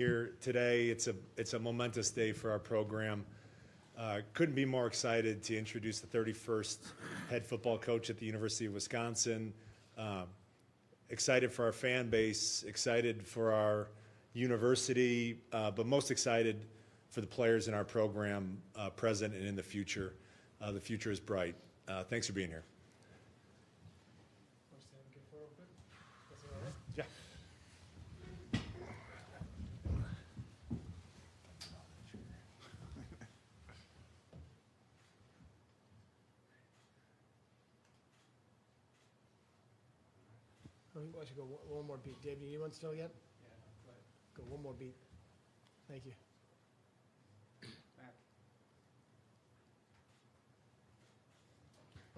Here today. It's a momentous day for our program. Couldn't be more excited to introduce the 31st head football coach at the University of Wisconsin. Excited for our fan base, excited for our university, but most excited for the players in our program, present and in the future. The future is bright. Thanks for being here. Yeah. Why don't you go one more beat? Dave, do you need one still yet? Yeah, go ahead. Go one more beat. Thank you. Back.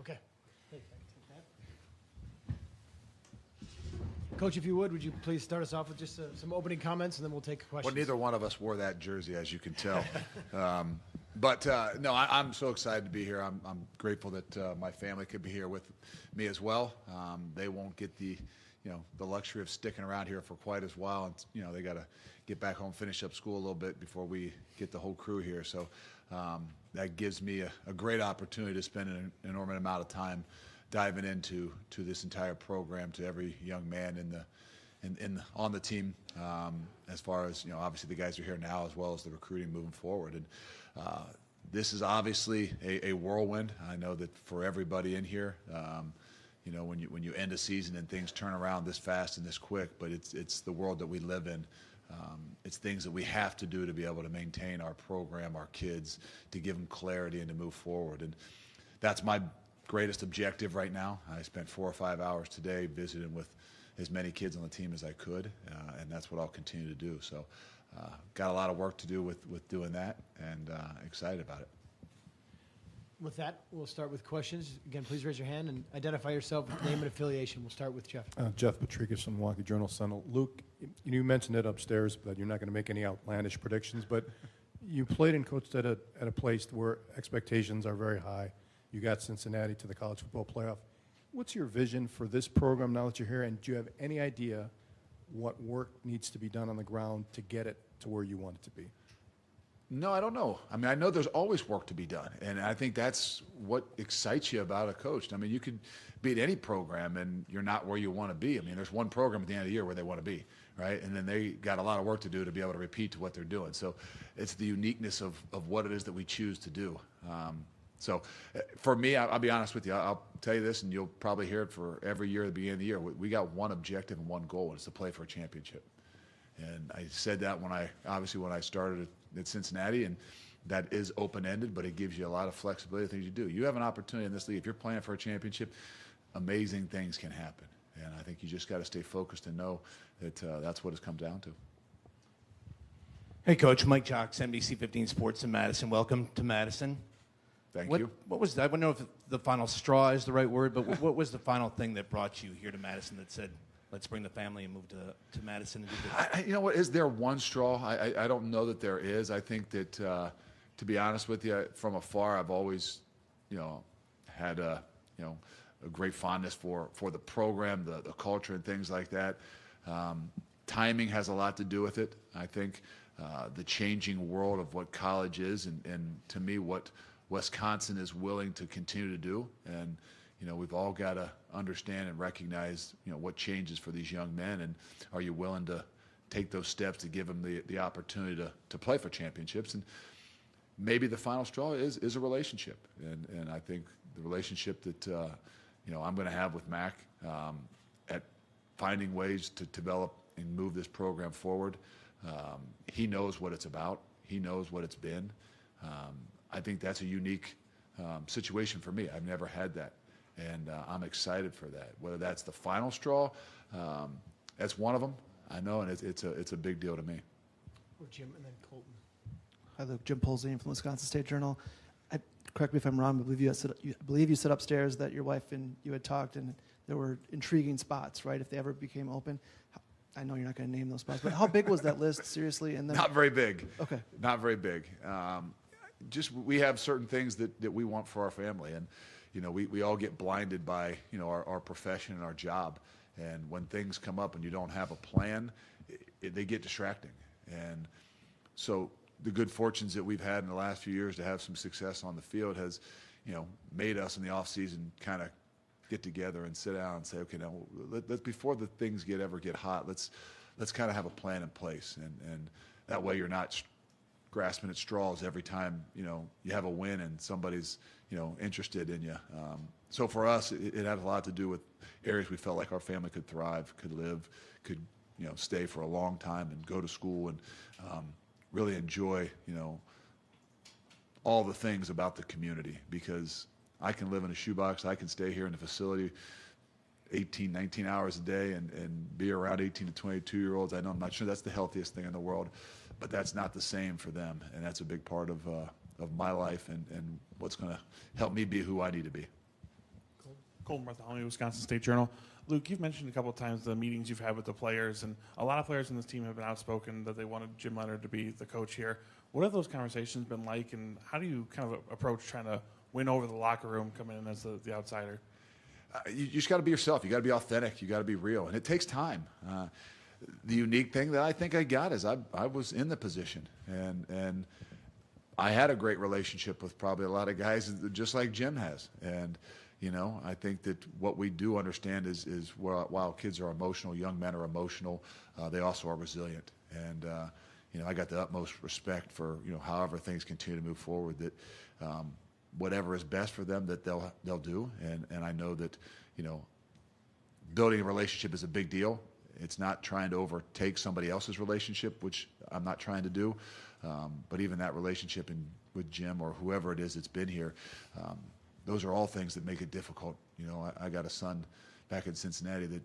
Okay. Hey, if I can take that. Coach, if you would you please start us off with just some opening comments, and then we'll take questions. Well, neither one of us wore that jersey, as you can tell. No, I'm so excited to be here. I'm grateful that my family could be here with me as well. They won't get the luxury of sticking around here for quite as while. And, they got to get back home, finish up school a little bit before we get the whole crew here. So that gives me a great opportunity to spend an enormous amount of time diving into this entire program, to every young man on the team, as far as, obviously the guys are here now, as well as the recruiting moving forward. And this is obviously a whirlwind. I know that for everybody in here, when you end a season and things turn around this fast and this quick, but it's the world that we live in. It's things that we have to do to be able to maintain our program, our kids, to give them clarity and to move forward. And that's my greatest objective right now. I spent 4 or 5 hours today visiting with as many kids on the team as I could, and that's what I'll continue to do. So got a lot of work to do with doing that, and excited about it. With that, we'll start with questions. Again, please raise your hand and identify yourself with name and affiliation. We'll start with Jeff. Jeff Patrikas from Milwaukee Journal-Sentinel. Luke, you mentioned it upstairs that you're not going to make any outlandish predictions, but you played and coached at a place where expectations are very high. You got Cincinnati to the college football playoff. What's your vision for this program now that you're here, and do you have any idea what work needs to be done on the ground to get it to where you want it to be? No, I don't know. I mean, I know there's always work to be done, and I think that's what excites you about a coach. I mean, you could be at any program, and you're not where you want to be. I mean, there's one program at the end of the year where they want to be, right? And then they got a lot of work to do to be able to repeat to what they're doing. So it's the uniqueness of what it is that we choose to do. So for me, I'll be honest with you. I'll tell you this, and you'll probably hear it for every year at the beginning of the year. We got one objective and one goal, and it's to play for a championship. And I said that when I started at Cincinnati, and that is open-ended, but it gives you a lot of flexibility, things you do. You have an opportunity in this league. If you're playing for a championship, amazing things can happen. And I think you just got to stay focused and know that that's what it's come down to. Hey, Coach. Mike Jocks, NBC 15 Sports in Madison. Welcome to Madison. Thank you. What was that? I don't know if the final straw is the right word, but what was the final thing that brought you here to Madison that said, let's bring the family and move to Madison and do this? You know what? Is there one straw? I don't know that there is. I think that, to be honest with you, from afar, I've always, had a great fondness for the program, the culture, and things like that. Timing has a lot to do with it. I think the changing world of what college is, and to me, what Wisconsin is willing to continue to do, and we've all got to understand and recognize what changes for these young men, and are you willing to take those steps to give them the opportunity to play for championships? And maybe the final straw is a relationship, and I think the relationship that I'm going to have with Mac at finding ways to develop and move this program forward. He knows what it's about. He knows what it's been. I think that's a unique situation for me. I've never had that, and I'm excited for that. Whether that's the final straw, that's one of them. I know, and it's a big deal to me. Or Jim, and then Colton. Hi, Luke. Jim Polzine from the Wisconsin State Journal. Correct me if I'm wrong, but I believe you said upstairs that your wife and you had talked, and there were intriguing spots, right, if they ever became open. I know you're not going to name those spots, but how big was that list, seriously? And then Not very big. Okay. Not very big. Just we have certain things that we want for our family, and we all get blinded by our profession and our job, and when things come up and you don't have a plan, they get distracting. And so the good fortunes that we've had in the last few years to have some success on the field has, made us in the off season kind of get together and sit down and say, okay, now let's before the things ever get hot, let's kind of have a plan in place, and that way you're not grasping at straws every time you have a win and somebody's interested in you. So for us, it had a lot to do with areas we felt like our family could thrive, could live, could stay for a long time and go to school and really enjoy all the things about the community, because I can live in a shoebox, I can stay here in the facility 18, 19 hours a day and be around 18 to 22-year-olds. I know I'm not sure that's the healthiest thing in the world, but that's not the same for them, and that's a big part of my life and what's going to help me be who I need to be. Colton Bartholomew, Wisconsin State Journal. Luke, you've mentioned a couple of times the meetings you've had with the players, and a lot of players in this team have been outspoken that they wanted Jim Leonhard to be the coach here. What have those conversations been like, and how do you kind of approach trying to win over the locker room coming in as the outsider? You just got to be yourself. You got to be authentic. You got to be real, and it takes time. The unique thing that I think I got is I was in the position, and I had a great relationship with probably a lot of guys, just like Jim has. And I think that what we do understand is while kids are emotional, young men are emotional, they also are resilient. And I got the utmost respect for however things continue to move forward, that whatever is best for them, that they'll do. And I know that building a relationship is a big deal. It's not trying to overtake somebody else's relationship, which I'm not trying to do. But even that relationship with Jim or whoever it is that's been here, those are all things that make it difficult. I got a son back in Cincinnati that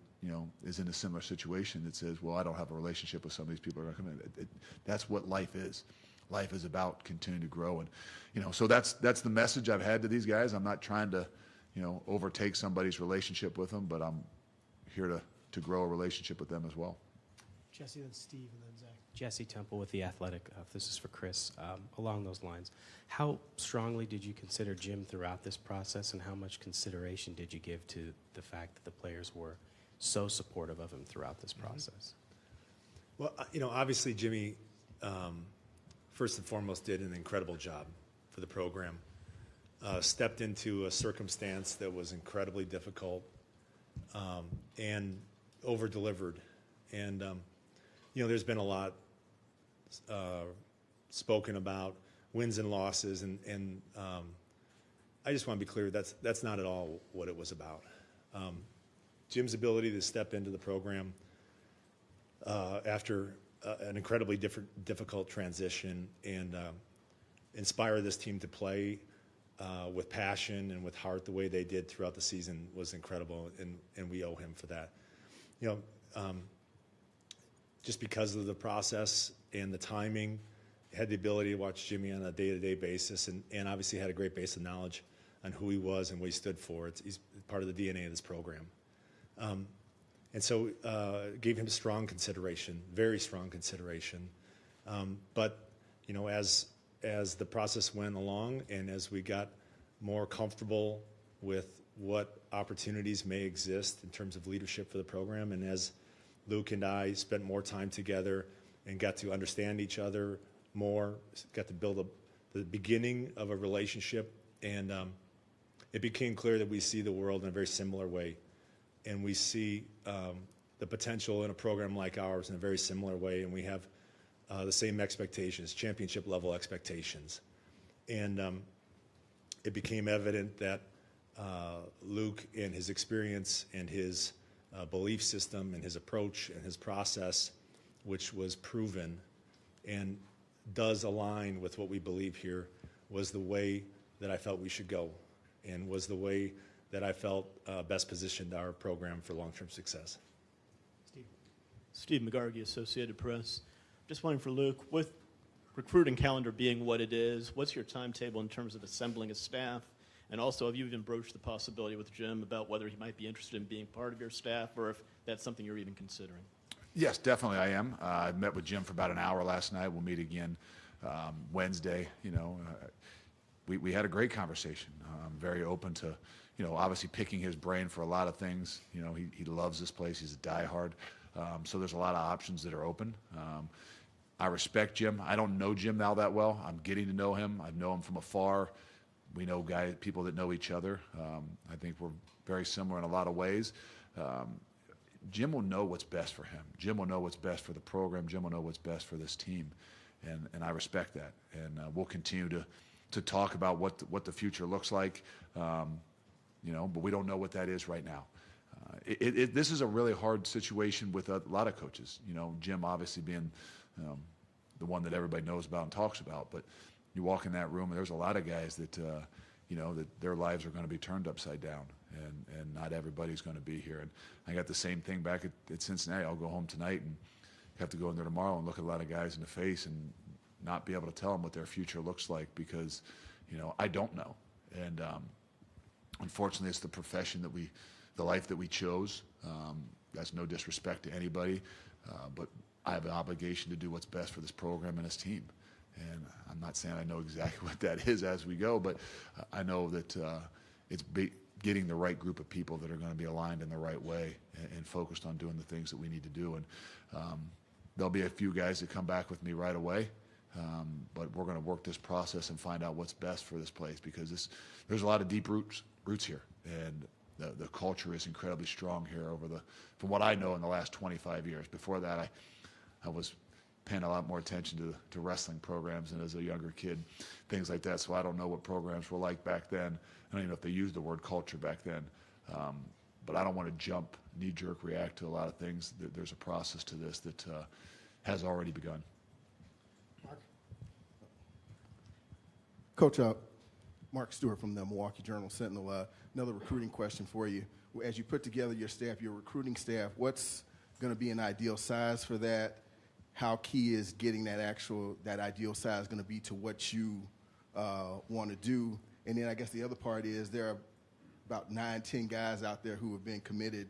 is in a similar situation that says, well, I don't have a relationship with some of these people that are coming in. That's what life is. Life is about continuing to grow, and so that's the message I've had to these guys. I'm not trying to overtake somebody's relationship with them, but I'm here to grow a relationship with them as well. Jesse, then Steve, and then Zach. Jesse Temple with The Athletic. This is for Chris. Along those lines, how strongly did you consider Jim throughout this process, and how much consideration did you give to the fact that the players were so supportive of him throughout this process? Well, obviously Jimmy, first and foremost, did an incredible job for the program. Stepped into a circumstance that was incredibly difficult, and over-delivered. And there's been a lot spoken about wins and losses, and I just want to be clear, that's not at all what it was about. Jim's ability to step into the program after an incredibly difficult transition and inspire this team to play with passion and with heart the way they did throughout the season was incredible, and we owe him for that. Just because of the process and the timing, had the ability to watch Jimmy on a day-to-day basis, and obviously had a great base of knowledge on who he was and what he stood for. He's part of the DNA of this program. And so gave him strong consideration, very strong consideration. But, as the process went along and as we got more comfortable with what opportunities may exist in terms of leadership for the program, and as Luke and I spent more time together and got to understand each other more, got to build the beginning of a relationship, and it became clear that we see the world in a very similar way, and we see the potential in a program like ours in a very similar way, and we have the same expectations, championship level expectations. And it became evident that Luke, in his experience and his belief system and his approach and his process, which was proven and does align with what we believe here, was the way that I felt we should go, and was the way that I felt best positioned our program for long-term success. Steve McGargy, Associated Press. Just wondering for Luke, with recruiting calendar being what it is, what's your timetable in terms of assembling a staff? And also, have you even broached the possibility with Jim about whether he might be interested in being part of your staff, or if that's something you're even considering? Yes, definitely I am. I met with Jim for about an hour last night. We'll meet again Wednesday. We had a great conversation. I'm very open to, obviously picking his brain for a lot of things. He loves this place. He's a diehard. So there's a lot of options that are open. I respect Jim. I don't know Jim now that well. I'm getting to know him. I know him from afar. We know people that know each other. I think we're very similar in a lot of ways. Jim will know what's best for him. Jim will know what's best for the program. Jim will know what's best for this team, and I respect that. And we'll continue to talk about what the future looks like, but we don't know what that is right now. This is a really hard situation with a lot of coaches. Jim obviously being the one that everybody knows about and talks about, but you walk in that room and there's a lot of guys that that their lives are going to be turned upside down, and not everybody's going to be here. And I got the same thing back at Cincinnati. I'll go home tonight and have to go in there tomorrow and look at a lot of guys in the face and not be able to tell them what their future looks like because I don't know. And unfortunately, it's the profession the life that we chose. That's no disrespect to anybody, but I have an obligation to do what's best for this program and this team. And I'm not saying I know exactly what that is as we go, but I know that it's getting the right group of people that are going to be aligned in the right way and focused on doing the things that we need to do. And there'll be a few guys that come back with me right away, but we're going to work this process and find out what's best for this place because there's a lot of deep roots here, and the culture is incredibly strong here from what I know in the last 25 years. Before that, I was paying a lot more attention to wrestling programs and as a younger kid, things like that. So I don't know what programs were like back then. I don't even know if they used the word culture back then. But I don't want to jump, knee-jerk react to a lot of things. There's a process to this that has already begun. Mark? Coach, Mark Stewart from the Milwaukee Journal-Sentinel. Another recruiting question for you. As you put together your staff, your recruiting staff, what's going to be an ideal size for that? How key is getting that ideal size going to be to what you want to do? And then I guess the other part is there are about 9-10 guys out there who have been committed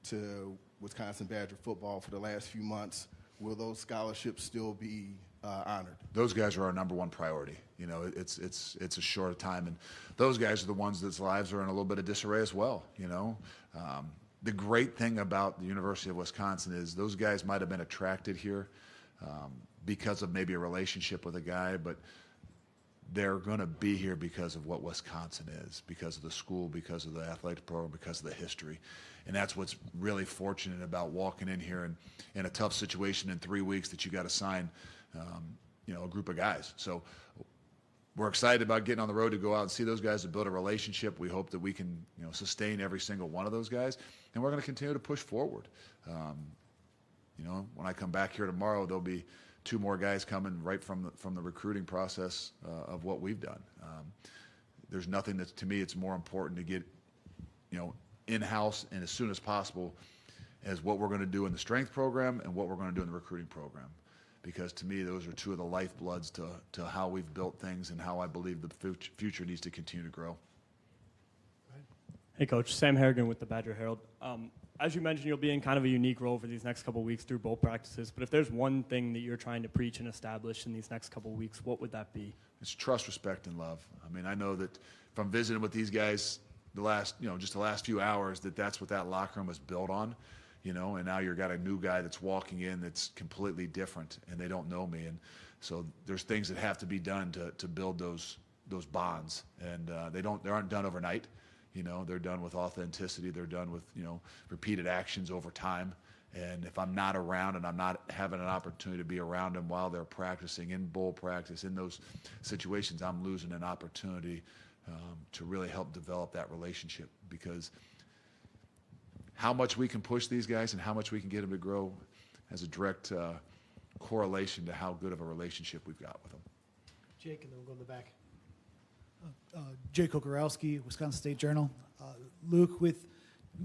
to Wisconsin Badger football for the last few months. Will those scholarships still be honored? Those guys are our number one priority. It's a short time, and those guys are the ones that's lives are in a little bit of disarray as well. The great thing about the University of Wisconsin is those guys might have been attracted here because of maybe a relationship with a guy, but they're going to be here because of what Wisconsin is, because of the school, because of the athletic program, because of the history. And that's what's really fortunate about walking in here and in a tough situation in 3 weeks that you got to sign, a group of guys. So we're excited about getting on the road to go out and see those guys and build a relationship. We hope that we can, sustain every single one of those guys, and we're going to continue to push forward. When I come back here tomorrow, there'll be 2 more guys coming right from the recruiting process of what we've done. There's nothing that, to me, it's more important to get, in-house and as soon as possible as what we're going to do in the strength program and what we're going to do in the recruiting program. Because to me, those are 2 of the lifebloods to how we've built things and how I believe the future needs to continue to grow. Hey, Coach. Sam Harrigan with the Badger Herald. As you mentioned, you'll be in kind of a unique role for these next couple of weeks through both practices. But if there's one thing that you're trying to preach and establish in these next couple of weeks, what would that be? It's trust, respect, and love. I mean, I know that if I'm visiting with these guys just the last few hours, that's what that locker room was built on, and now you've got a new guy that's walking in that's completely different, and they don't know me. And so there's things that have to be done to build those bonds, and they aren't done overnight. They're done with authenticity. They're done with, repeated actions over time. And if I'm not around and I'm not having an opportunity to be around them while they're practicing in bowl practice, in those situations, I'm losing an opportunity to really help develop that relationship. Because how much we can push these guys and how much we can get them to grow has a direct correlation to how good of a relationship we've got with them. Jake, and then we'll go in the back. Jake Kokorowski, Wisconsin State Journal. Luke, with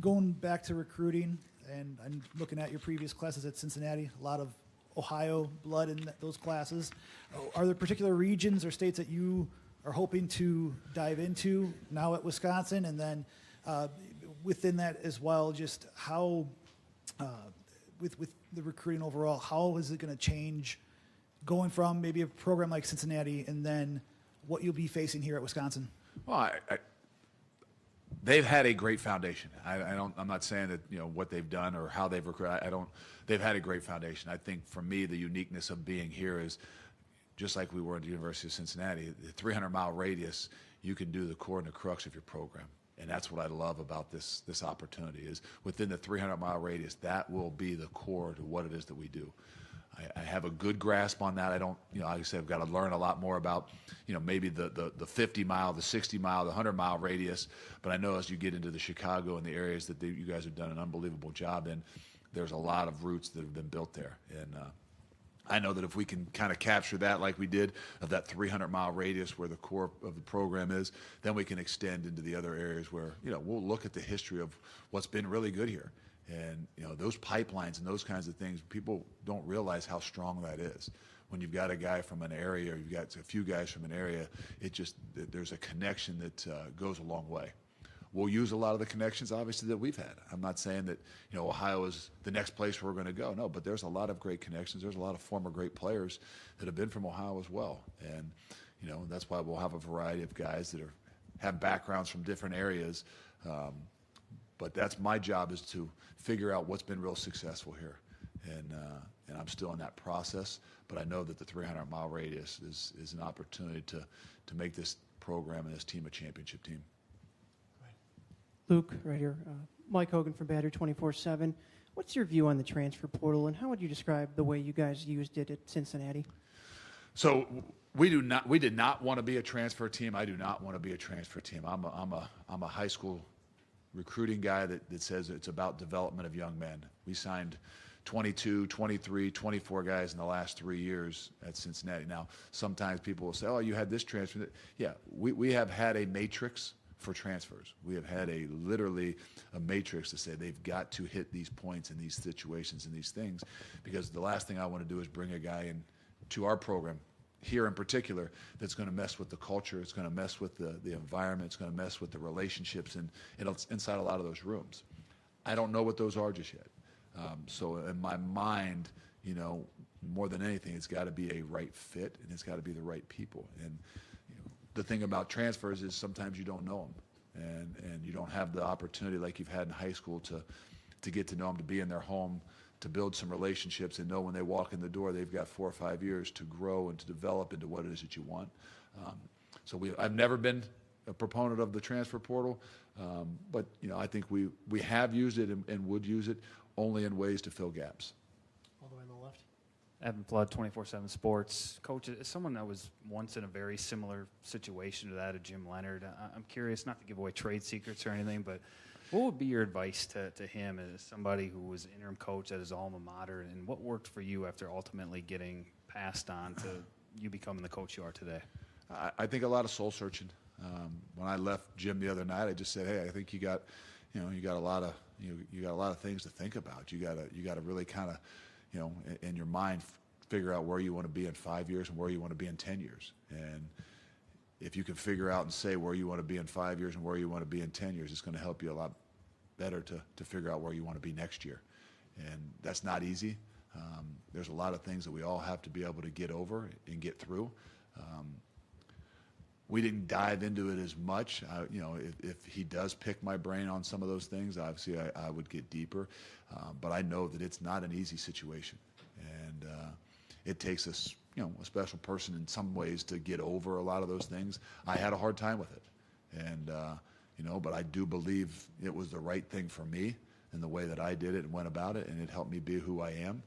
going back to recruiting, and I'm looking at your previous classes at Cincinnati, a lot of Ohio blood in those classes. Are there particular regions or states that you are hoping to dive into now at Wisconsin? And then within that as well, just how, with the recruiting overall, how is it going to change going from maybe a program like Cincinnati and then what you'll be facing here at Wisconsin? Well, they've had a great foundation. I'm not saying that what they've done or how they've recruited. They've had a great foundation. I think for me, the uniqueness of being here is just like we were at the University of Cincinnati. The 300-mile radius, you can do the core and the crux of your program. And that's what I love about this opportunity is within the 300-mile radius, that will be the core to what it is that we do. I have a good grasp on that. I don't, like I said, I've got to learn a lot more about, maybe the 50-mile, the 60-mile, the 100-mile radius. But I know as you get into the Chicago and the areas that you guys have done an unbelievable job in, there's a lot of routes that have been built there. And I know that if we can kind of capture that like we did of that 300-mile radius where the core of the program is, then we can extend into the other areas where, we'll look at the history of what's been really good here. And, those pipelines and those kinds of things, people don't realize how strong that is. When you've got a guy from an area or you've got a few guys from an area, there's a connection that goes a long way. We'll use a lot of the connections, obviously, that we've had. I'm not saying that, Ohio is the next place where we're going to go. No, but there's a lot of great connections. There's a lot of former great players that have been from Ohio as well. And, that's why we'll have a variety of guys that have backgrounds from different areas. But that's my job is to figure out what's been real successful here. And I'm still in that process. But I know that the 300-mile radius is an opportunity to make this program and this team a championship team. Luke, right here. Mike Hogan from Battery 24/7. What's your view on the transfer portal, and how would you describe the way you guys used it at Cincinnati? So we did not want to be a transfer team. I do not want to be a transfer team. I'm a high school recruiting guy that says it's about development of young men. We signed 22, 23, 24 guys in the last 3 years at Cincinnati. Now, sometimes people will say, oh, you had this transfer. Yeah, we have had a matrix for transfers. We have had literally a matrix to say they've got to hit these points in these situations and these things, because the last thing I want to do is bring a guy in to our program here in particular that's going to mess with the culture, it's going to mess with the environment, it's going to mess with the relationships and inside a lot of those rooms. I don't know what those are just yet. So in my mind, more than anything, it's got to be a right fit and it's got to be the right people. And the thing about transfers is sometimes you don't know them, and you don't have the opportunity like you've had in high school to get to know them, to be in their home, to build some relationships and know when they walk in the door they've got 4 or 5 years to grow and to develop into what it is that you want. So I've never been a proponent of the transfer portal, but I think we have used it and would use it only in ways to fill gaps. All the way on the left. Evan Flood, 24/7 Sports. Coach, as someone that was once in a very similar situation to that of Jim Leonard, I'm curious, not to give away trade secrets or anything, but what would be your advice to him as somebody who was interim coach at his alma mater, and what worked for you after ultimately getting passed on to you becoming the coach you are today? I think a lot of soul searching. When I left Jim the other night, I just said, hey, I think you got a lot of things to think about. You got to really kind of, in your mind, figure out where you want to be in 5 years and where you want to be in 10 years. And if you can figure out and say where you want to be in 5 years and where you want to be in 10 years, it's going to help you a lot better to figure out where you want to be next year. And that's not easy. There's a lot of things that we all have to be able to get over and get through. We didn't dive into it as much. If he does pick my brain on some of those things, obviously I would get deeper. But I know that it's not an easy situation, and it takes a special person in some ways to get over a lot of those things. I had a hard time with it, and but I do believe it was the right thing for me in the way that I did it and went about it, and it helped me be who I am.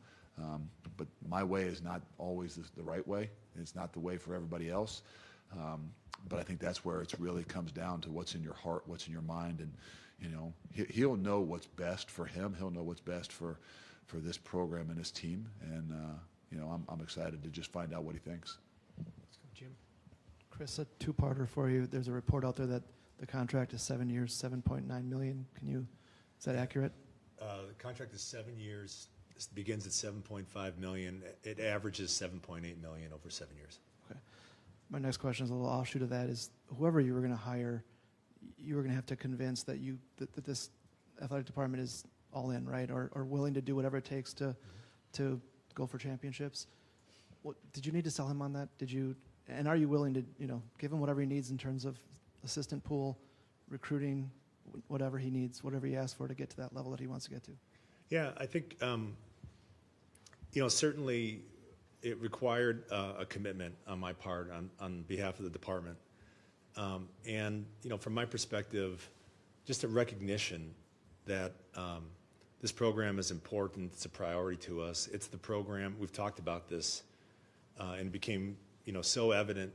But my way is not always the right way. It's not the way for everybody else. But I think that's where it really comes down to what's in your heart, what's in your mind, and he'll know what's best for him. He'll know what's best for this program and his team, and I'm excited to just find out what he thinks. Let's go, Jim. Chris, a two-parter for you. There's a report out there that the contract is 7 years, $7.9 million. Is that accurate? The contract is 7 years. It begins at $7.5 million. It averages $7.8 million over 7 years. Okay. My next question is a little offshoot of that. Is whoever you were going to hire, you were going to have to convince that this athletic department is all in, right, or willing to do whatever it takes to go for championships. Did you need to sell him on that? And are you willing to give him whatever he needs in terms of assistant pool, recruiting, whatever he needs, whatever he asks for to get to that level that he wants to get to? Yeah, I think, certainly it required a commitment on my part on behalf of the department. And, from my perspective, just a recognition that this program is important. It's a priority to us. It's the program, we've talked about this, and it became, so evident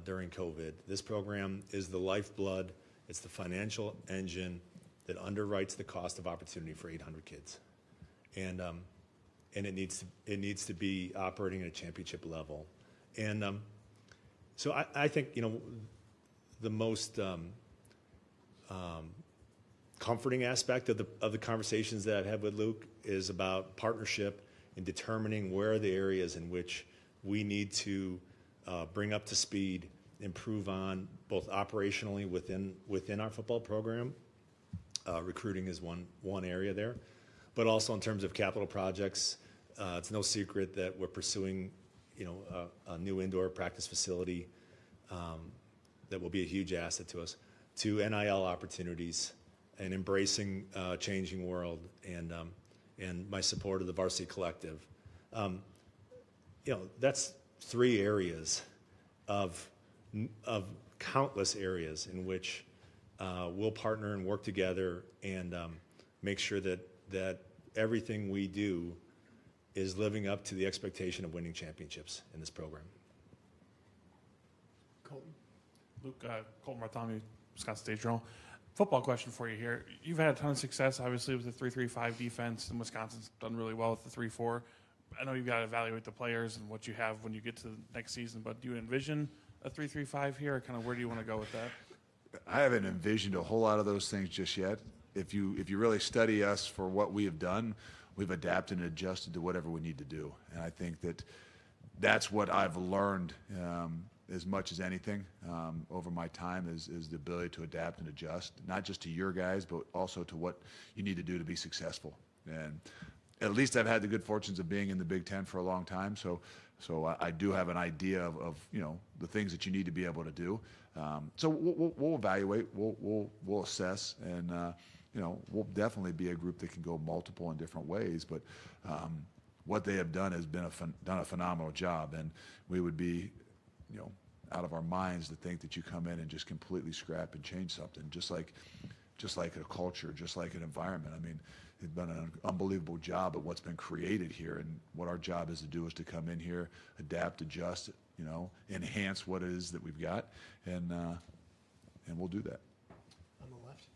during COVID. This program is the lifeblood. It's the financial engine that underwrites the cost of opportunity for 800 kids. And it needs to be operating at a championship level. And so I think, the most comforting aspect of the conversations that I've had with Luke is about partnership and determining where are the areas in which we need to bring up to speed, improve on both operationally within our football program. Recruiting is one area there, but also in terms of capital projects. It's no secret that we're pursuing, a new indoor practice facility that will be a huge asset to us, to NIL opportunities, and embracing a changing world, and my support of the Varsity Collective. That's 3 areas of countless areas in which we'll partner and work together and make sure that everything we do is living up to the expectation of winning championships in this program. Colton? Luke, Colton Bartholomew, Wisconsin State Journal. Football question for you here. You've had a ton of success, obviously, with the 3-3-5 defense, and Wisconsin's done really well with the 3-4. I know you've got to evaluate the players and what you have when you get to the next season, but do you envision a 3-3-5 here, or kind of where do you want to go with that? I haven't envisioned a whole lot of those things just yet. If you really study us for what we have done, we've adapted and adjusted to whatever we need to do. And I think that's what I've learned as much as anything over my time is the ability to adapt and adjust, not just to your guys, but also to what you need to do to be successful. And at least I've had the good fortunes of being in the Big Ten for a long time, so I do have an idea of the things that you need to be able to do. So we'll evaluate, we'll assess, and we'll definitely be a group that can go multiple in different ways. But what they have done has been done a phenomenal job, and we would be out of our minds to think that you come in and just completely scrap and change something, just like a culture, just like an environment. I mean, it's been an unbelievable job at what's been created here, and what our job is to do is to come in here, adapt, adjust, enhance what it is that we've got, and we'll do that. On the left.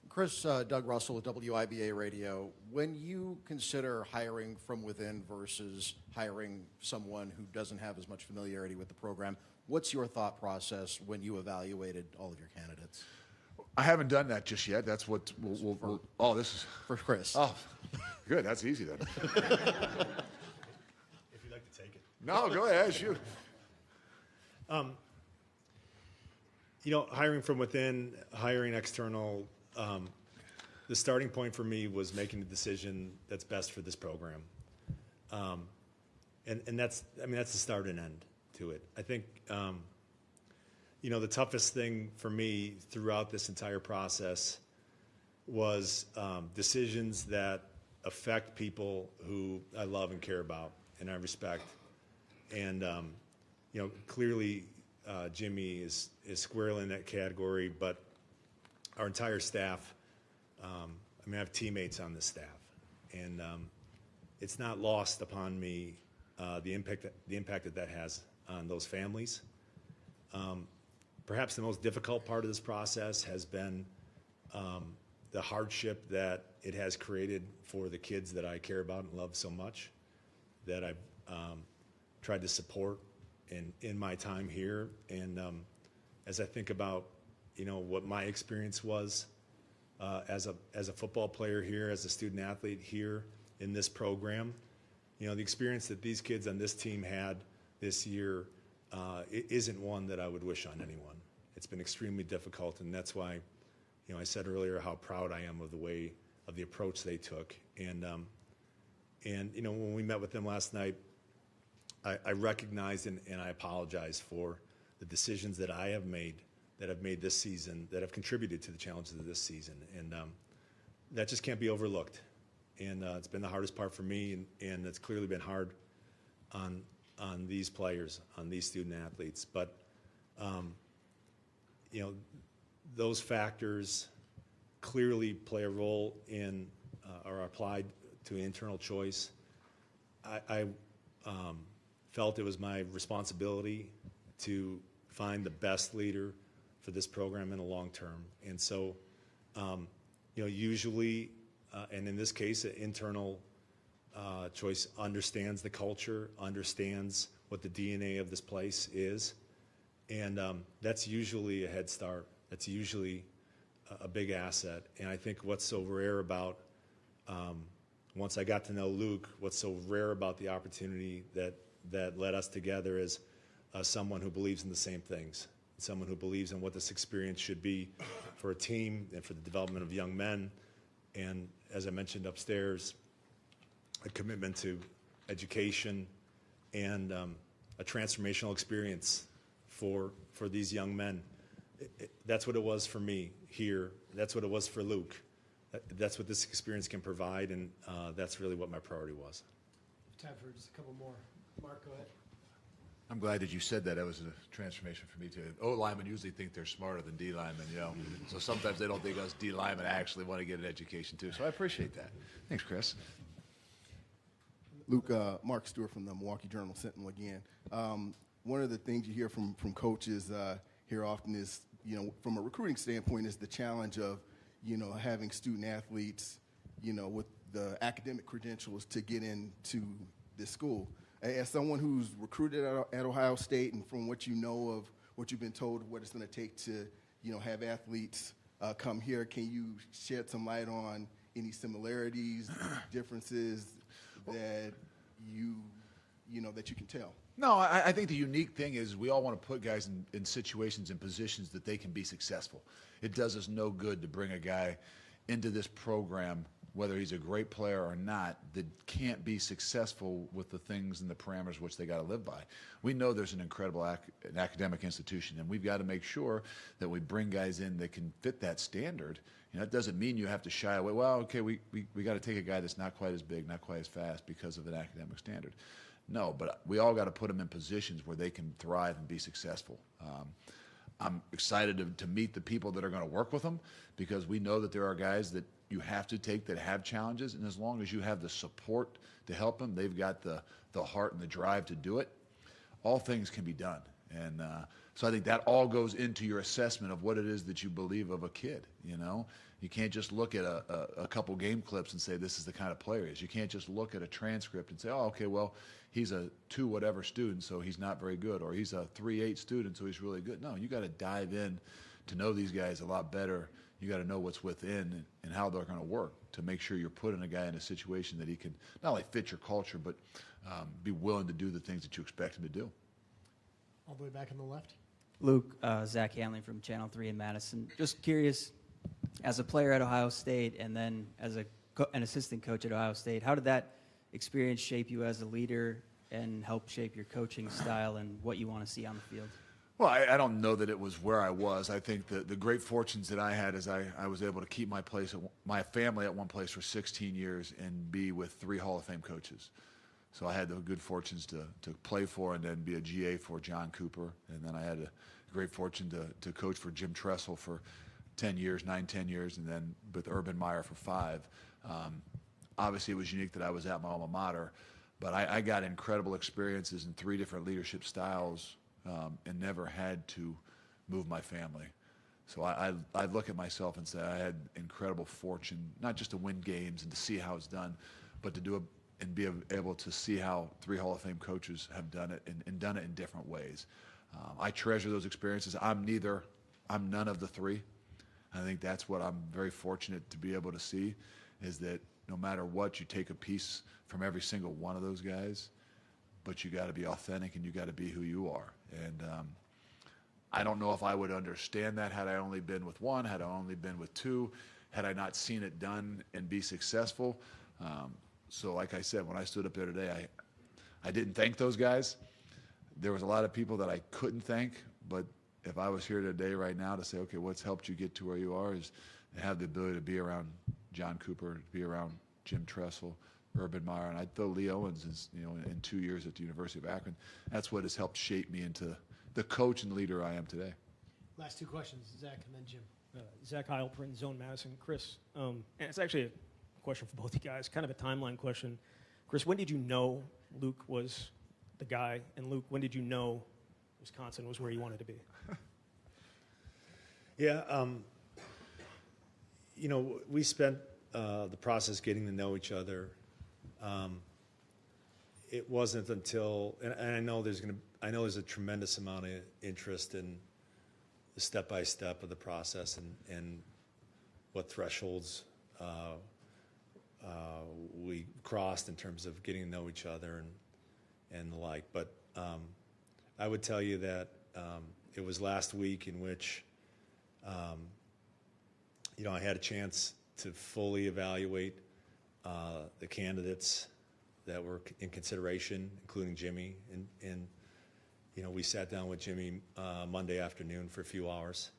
Chris, Doug Russell with WIBA Radio. When you consider hiring from within versus hiring someone who doesn't have as much familiarity with the program, what's your thought process when you evaluated all of your candidates? I haven't done that just yet. That's what we'll oh, this is for Chris. Oh, good. That's easy then. If you'd like to take it. No, go ahead. Shoot. Hiring from within, hiring external, the starting point for me was making the decision that's best for this program. And that's the start and end to it. I think, the toughest thing for me throughout this entire process was decisions that affect people who I love and care about and I respect. And, clearly Jimmy is squarely in that category, but our entire staff, I have teammates on this staff, and it's not lost upon me the impact that has on those families. Perhaps the most difficult part of this process has been the hardship that it has created for the kids that I care about and love so much, that I've tried to support in my time here. And as I think about, what my experience was as a football player here, as a student athlete here in this program, the experience that these kids on this team had this year it isn't one that I would wish on anyone. It's been extremely difficult, and that's why, I said earlier how proud I am of the approach they took. And when we met with them last night, I recognized and I apologized for the decisions that I have made that have made this season, that have contributed to the challenges of this season. And that just can't be overlooked. And it's been the hardest part for me, and it's clearly been hard on these players, on these student athletes. But, you know, those factors clearly play a role in or are applied to internal choice. I felt it was my responsibility to find the best leader for this program in the long term. And so, you know, usually, and in this case, an internal choice understands the culture, understands what the DNA of this place is, and that's usually a head start. That's usually a big asset. And I think what's so rare about, once I got to know Luke, what's so rare about the opportunity that led us together is someone who believes in the same things, someone who believes in what this experience should be for a team and for the development of young men. And as I mentioned upstairs, a commitment to education and a transformational experience for these young men. That's what it was for me here. That's what it was for Luke. That's what this experience can provide, and that's really what my priority was. Time for just a couple more. Mark, go ahead. I'm glad that you said that. That was a transformation for me too. O linemen usually think they're smarter than D linemen, you know. So sometimes they don't think us D linemen actually want to get an education too. So I appreciate that. Thanks, Chris. Luke, Mark Stewart from the Milwaukee Journal Sentinel again. One of the things you hear from coaches here often is, you know, from a recruiting standpoint, is the challenge of, you know, having student athletes, you know, with the academic credentials to get into this school. As someone who's recruited at Ohio State, and from what you know of what you've been told, what it's going to take to, you know, have athletes come here, can you shed some light on any similarities, differences that you know that you can tell? No, I think the unique thing is we all want to put guys in situations and positions that they can be successful. It does us no good to bring a guy into this program, whether he's a great player or not, that can't be successful with the things and the parameters which they got to live by. We know there's an incredible academic institution, and we've got to make sure that we bring guys in that can fit that standard. You know, it doesn't mean you have to shy away. Well, okay, we got to take a guy that's not quite as big, not quite as fast because of an academic standard. No, but we all got to put them in positions where they can thrive and be successful. I'm excited to meet the people that are going to work with them, because we know that there are guys that you have to take that have challenges, and as long as you have the support to help them, they've got the heart and the drive to do it, all things can be done. And so I think that all goes into your assessment of what it is that you believe of a kid, you know? You can't just look at a couple game clips and say this is the kind of player he is. You can't just look at a transcript and say, oh, okay, well, he's a 2 whatever student, so he's not very good, or he's a 3.8 student, so he's really good. No, you got to dive in to know these guys a lot better. You got to know what's within and how they're going to work to make sure you're putting a guy in a situation that he can not only fit your culture, but be willing to do the things that you expect him to do. All the way back on the left. Luke, Zach Hanley from Channel 3 in Madison. Just curious, as a player at Ohio State and then as an assistant coach at Ohio State, how did that experience shape you as a leader and help shape your coaching style and what you want to see on the field? Well, I don't know that it was where I was. I think the great fortunes that I had is I was able to keep my family at one place for 16 years and be with 3 Hall of Fame coaches. So I had the good fortunes to play for and then be a GA for John Cooper. And then I had a great fortune to coach for Jim Tressel for 10 years, 10 years, and then with Urban Meyer for 5. Obviously, it was unique that I was at my alma mater, but I got incredible experiences in 3 different leadership styles and never had to move my family. So I look at myself and say I had incredible fortune, not just to win games and to see how it's done, but to do it and be able to see how 3 Hall of Fame coaches have done it and done it in different ways. I treasure those experiences. I'm none of the 3. I think that's what I'm very fortunate to be able to see, is that no matter what, you take a piece from every single one of those guys, but you got to be authentic and you got to be who you are. And I don't know if I would understand that had I only been with 1, had I only been with 2, had I not seen it done and be successful. So like I said, when I stood up there today, I didn't thank those guys. There was a lot of people that I couldn't thank, but if I was here today right now to say, okay, what's helped you get to where you are is to have the ability to be around John Cooper, to be around Jim Tressel, Urban Meyer, and I'd throw Lee Owens in 2 years at the University of Akron. That's what has helped shape me into the coach and leader I am today. Last two questions, Zach and then Jim. Zach Heilprin, Zone Madison. Chris, and it's actually a question for both you guys, kind of a timeline question. Chris, when did you know Luke was the guy? And Luke, when did you know Wisconsin was where you wanted to be? Yeah, we spent the process getting to know each other. It wasn't until, and I know there's a tremendous amount of interest in the step-by-step of the process and what thresholds we crossed in terms of getting to know each other and the like. But I would tell you that it was last week in which I had a chance to fully evaluate the candidates that were in consideration, including Jimmy. And we sat down with Jimmy Monday afternoon for a few hours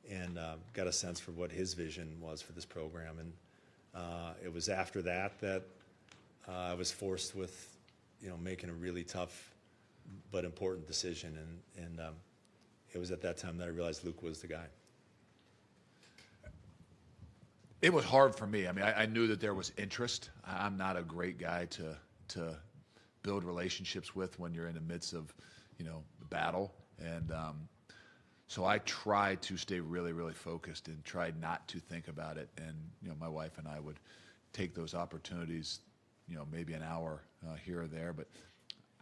and got a sense for what his vision was for this program. And it was after that I was forced with, making a really tough but important decision. And it was at that time that I realized Luke was the guy. It was hard for me. I mean, I knew that there was interest. I'm not a great guy to build relationships with when you're in the midst of, battle. And so I tried to stay really, really focused and tried not to think about it. And, my wife and I would take those opportunities, maybe an hour here or there. But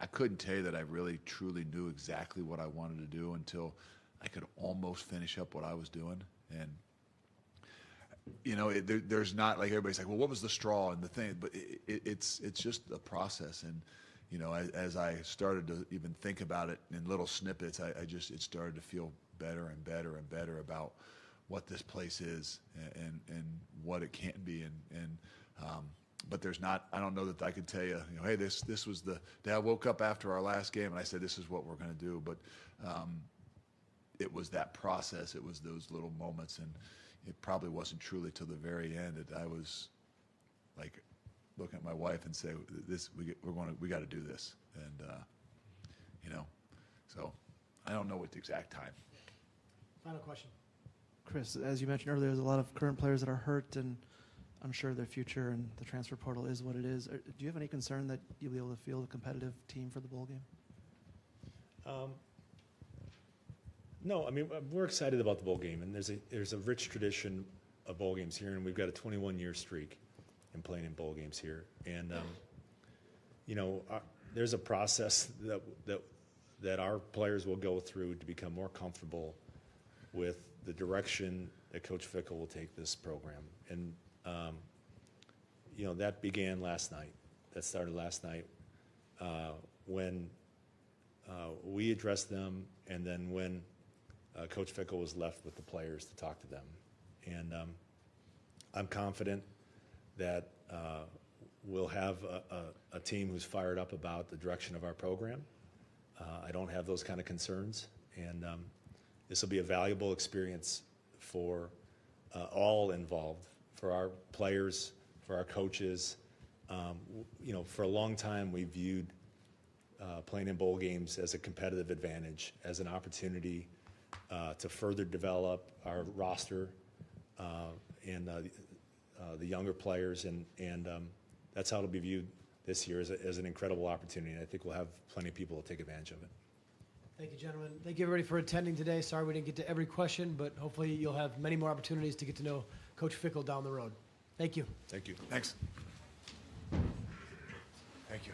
I couldn't tell you that I really, truly knew exactly what I wanted to do until I could almost finish up what I was doing. And there's not like everybody's like, well, what was the straw and the thing? But it's just a process. And as I started to even think about it in little snippets, it started to feel better and better and better about what this place is and what it can be. But there's not. I don't know that I could tell you, hey, this was the day I woke up after our last game and I said, this is what we're going to do. But it was that process. It was those little moments, and it probably wasn't truly till the very end that I was like looking at my wife and say, we got to do this. And so I don't know what the exact time. Final question. Chris, as you mentioned earlier, there's a lot of current players that are hurt and unsure of their future, and the transfer portal is what it is. Do you have any concern that you'll be able to field a competitive team for the bowl game? No, I mean, we're excited about the bowl game, and there's a rich tradition of bowl games here, and we've got a 21-year streak in playing in bowl games here. And there's a process that our players will go through to become more comfortable with the direction that Coach Fickell will take this program. And that began last night. That started last night when we addressed them, and then when Coach Fickell was left with the players to talk to them. And I'm confident that we'll have a team who's fired up about the direction of our program. I don't have those kind of concerns. And this will be a valuable experience for all involved, for our players, for our coaches. For a long time, we viewed playing in bowl games as a competitive advantage, as an opportunity to further develop our roster and the younger players, and that's how it'll be viewed this year, as an incredible opportunity. And I think we'll have plenty of people to take advantage of it. Thank you, gentlemen. Thank you, everybody, for attending today. Sorry we didn't get to every question, but hopefully you'll have many more opportunities to get to know Coach Fickell down the road. Thank you. Thank you. Thanks. Thank you.